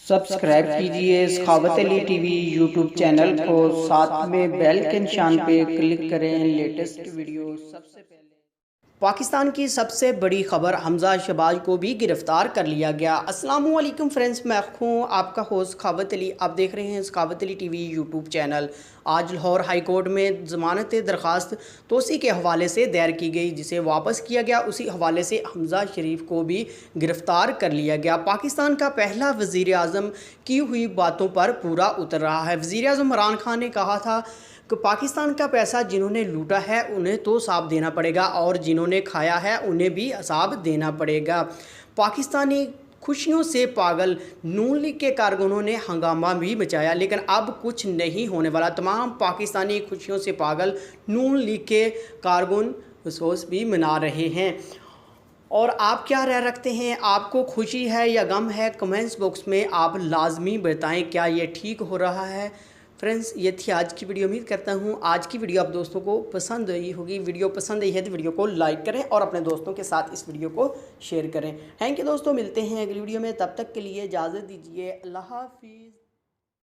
Subscribe कीजिए सखावत Ali TV YouTube channel को, साथ में बेल के निशान पे क्लिक करें लेटेस्ट वीडियो सबसे पहले। पाकिस्तान की सबसे बड़ी खबर, हमजा शहबाज को भी गिरफ्तार कर लिया गया। अस्सलामु अलैकुम फ्रेंड्स, मैं हूँ आपका होस्ट सखावत अली। आप देख रहे हैं सखावत अली टीवी यूट्यूब चैनल। आज लाहौर हाई कोर्ट में ज़मानत दरख्वास्त तोसी के हवाले से दायर की गई, जिसे वापस किया गया। उसी हवाले से हमजा शरीफ को भी गिरफ्तार कर लिया गया। पाकिस्तान का पहला वज़ीर आज़म की हुई बातों पर पूरा उतर रहा है। वज़ीर आज़म इमरान खान ने कहा था कि पाकिस्तान का पैसा जिन्होंने लूटा है उन्हें तो हिसाब देना पड़ेगा, और जिन्होंने खाया है उन्हें भी हिसाब देना पड़ेगा। पाकिस्तानी खुशियों से पागल नून लीग के कारकुनों ने हंगामा भी मचाया, लेकिन अब कुछ नहीं होने वाला। तमाम पाकिस्तानी खुशियों से पागल नून लीग के कारकुन अफसोस भी मना रहे हैं। और आप क्या राय रखते हैं? आपको खुशी है या गम है? कमेंट्स बॉक्स में आप लाजमी बताएं, क्या ये ठीक हो रहा है? फ्रेंड्स, ये थी आज की वीडियो। उम्मीद करता हूँ आज की वीडियो आप दोस्तों को पसंद आई होगी। वीडियो पसंद आई है तो वीडियो को लाइक करें और अपने दोस्तों के साथ इस वीडियो को शेयर करें। थैंक यू दोस्तों, मिलते हैं अगली वीडियो में। तब तक के लिए इजाज़त दीजिए। अल्लाह हाफिज़।